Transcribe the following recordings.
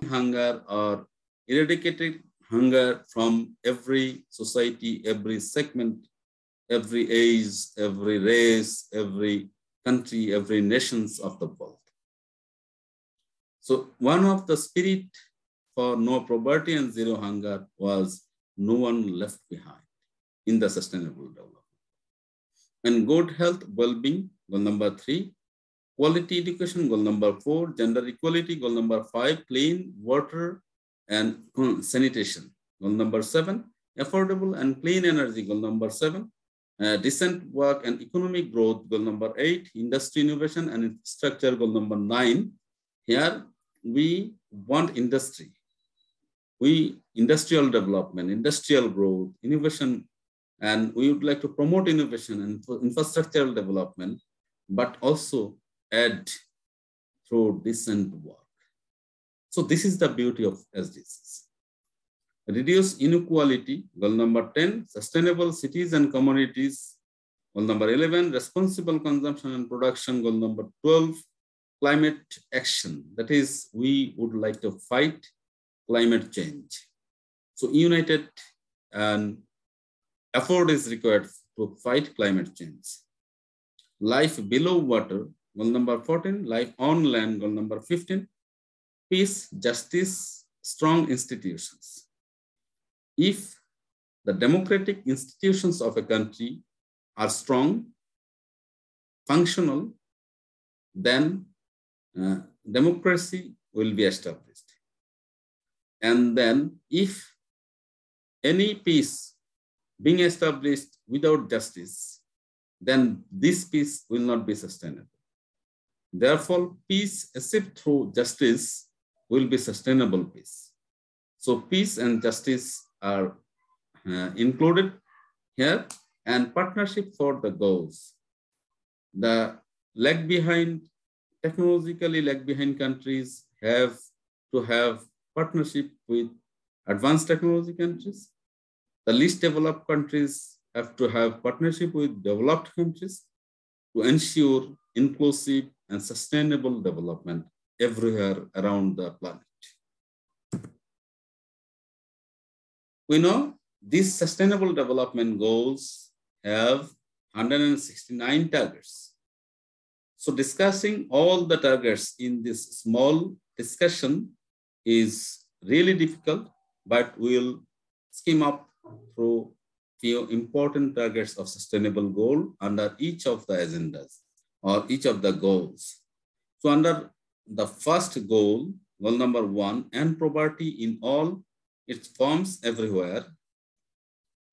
hunger or eradicating hunger from every society, every segment, every age, every race, every country, every nations of the world. So one of the spirit for no poverty and zero hunger was no one left behind in the sustainable development. And good health, well-being, goal number 3. Quality education, goal number 4. Gender equality, goal number 5. Clean water and sanitation, goal number 7. Affordable and clean energy, goal number 7. Decent work and economic growth, goal number 8. Industry innovation and infrastructure, goal number 9. Here we want industry. Industrial development, industrial growth, innovation, and we would like to promote innovation and infrastructural development, but also add through decent work. So this is the beauty of SDGs. Reduce inequality, goal number 10. Sustainable cities and communities, goal number 11. Responsible consumption and production, goal number 12. Climate action, that is, we would like to fight climate change. So united and effort is required to fight climate change. Life below water, goal number 14. Life on land, goal number 15. Peace, justice, strong institutions. If the democratic institutions of a country are strong, functional, then democracy will be established. And then if any peace being established without justice, then this peace will not be sustainable. Therefore, peace achieved through justice will be sustainable peace. So peace and justice are included here, and partnership for the goals. The lag behind, technologically lag behind countries have to have partnership with advanced technology countries. The least developed countries have to have partnership with developed countries to ensure inclusive and sustainable development everywhere around the planet. We know these sustainable development goals have 169 targets. So discussing all the targets in this small discussion is really difficult, but we'll skim up through few important targets of sustainable goal under each of the agendas or each of the goals. So under the first goal, goal number 1, end poverty in all its forms everywhere,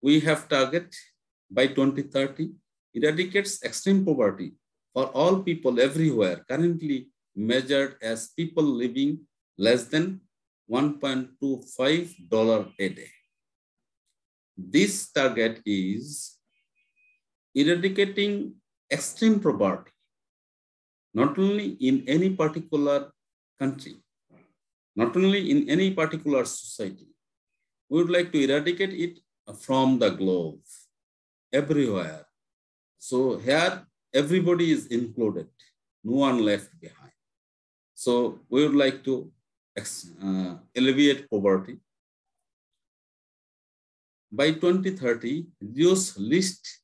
we have target by 2030, eradicates extreme poverty for all people everywhere, currently measured as people living less than $1.25 a day. This target is eradicating extreme poverty, not only in any particular country, not only in any particular society. We would like to eradicate it from the globe, everywhere. So here, everybody is included, no one left behind. So we would like to alleviate poverty. By 2030, reduce least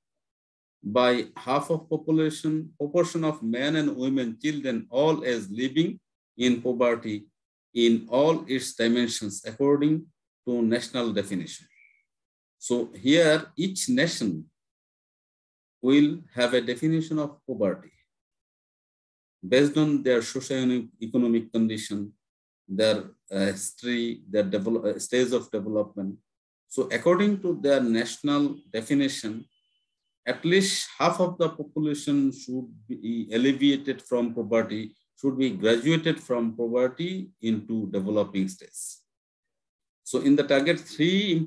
by half of population, proportion of men and women, children, all as living in poverty in all its dimensions according to national definition. So here, each nation will have a definition of poverty based on their socio-economic condition, their history, their stage of development. So according to their national definition, at least half of the population should be alleviated from poverty, should be graduated from poverty into developing states. So in the target 3,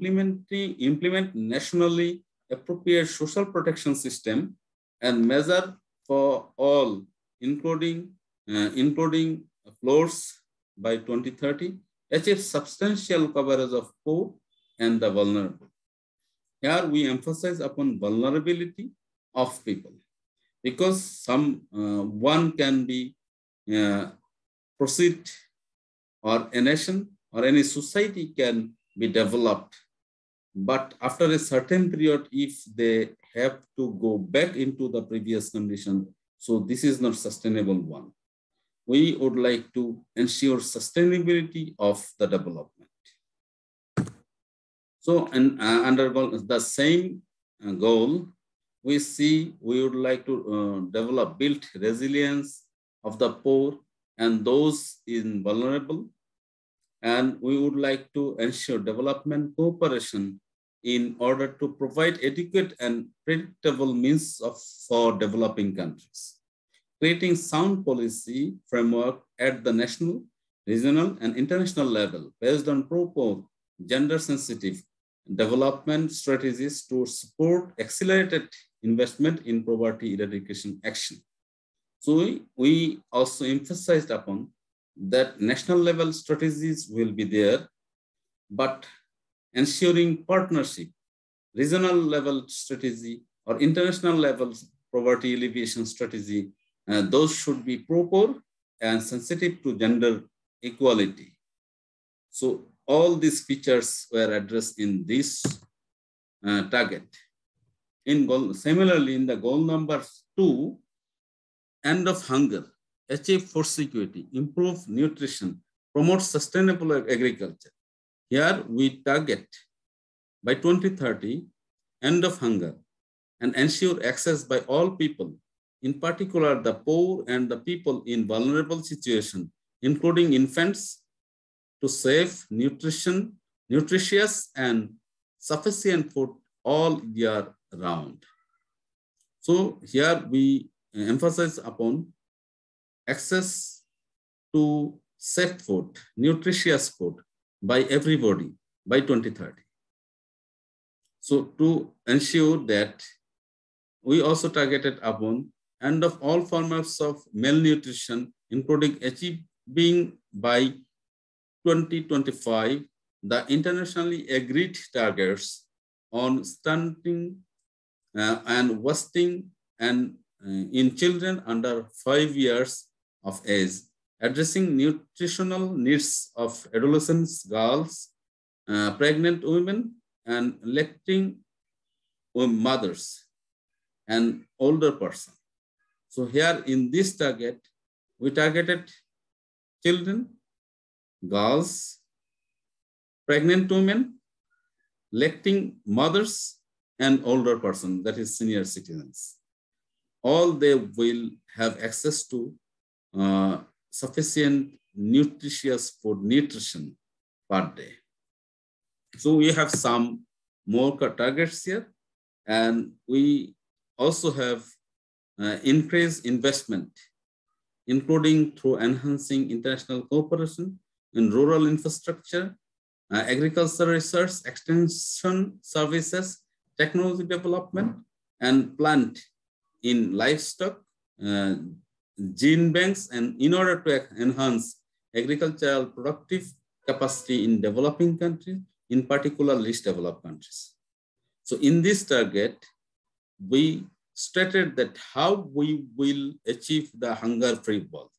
implement nationally appropriate social protection system and measure for all, including floors by 2030, achieve substantial coverage of poor and the vulnerable. Here we emphasize upon vulnerability of people, because one can be proceed or a nation or any society can be developed. But after a certain period, if they have to go back into the previous condition, so this is not sustainable one. We would like to ensure sustainability of the development. So, and under the same goal, we see we would like to build resilience of the poor and those in vulnerable. And we would like to ensure development cooperation in order to provide adequate and predictable means for developing countries. Creating sound policy framework at the national, regional, and international level based on proper gender-sensitive development strategies to support accelerated investment in poverty eradication action. So we also emphasized upon that national level strategies will be there, but ensuring partnership, regional level strategy, or international level poverty alleviation strategy, those should be proper and sensitive to gender equality. So all these features were addressed in this target. Similarly, in the goal number 2, end of hunger, achieve food security, improve nutrition, promote sustainable agriculture. Here we target by 2030, end of hunger and ensure access by all people, in particular the poor and the people in vulnerable situations, including infants, to safe, nutritious and sufficient food all year round. So here we emphasize upon access to safe food, nutritious food by everybody by 2030. So to ensure that, we also targeted upon end of all forms of malnutrition, including achieving by 2025 the internationally agreed targets on stunting and wasting and in children under 5 years of age, addressing nutritional needs of adolescents, girls, pregnant women, and lactating mothers and older person. So here in this target, we targeted children, girls, pregnant women, lactating mothers, and older person, that is senior citizens. All they will have access to sufficient nutritious food, nutrition per day. So we have some more targets here, and we also have increased investment, including through enhancing international cooperation in rural infrastructure, agriculture research, extension services, technology development, and plant in livestock, gene banks, and in order to enhance agricultural productive capacity in developing countries, in particular least developed countries. So in this target, we stated that how we will achieve the hunger-free world.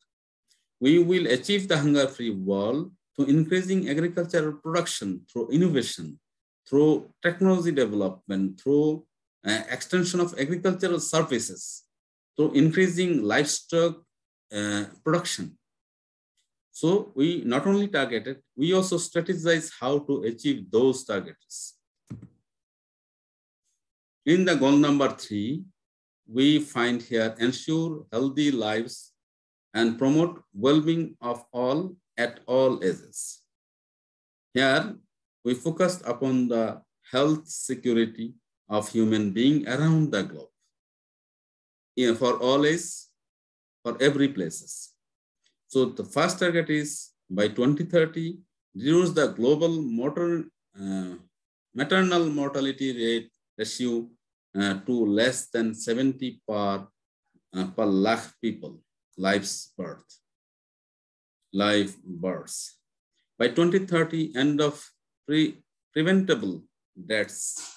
We will achieve the hunger-free world through increasing agricultural production, through innovation, through technology development, through extension of agricultural services, through increasing livestock production. So we not only targeted, we also strategized how to achieve those targets. In the goal number 3, we find here ensure healthy lives and promote well-being of all at all ages. Here, we focused upon the health security of human beings around the globe, for all ages, for every places. So the first target is by 2030, reduce the global maternal mortality rate ratio to less than 70 per lakh people, live births. By 2030, end of preventable deaths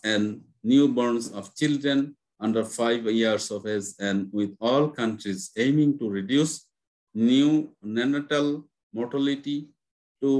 and newborns of children under 5 years of age, and with all countries aiming to reduce new neonatal mortality to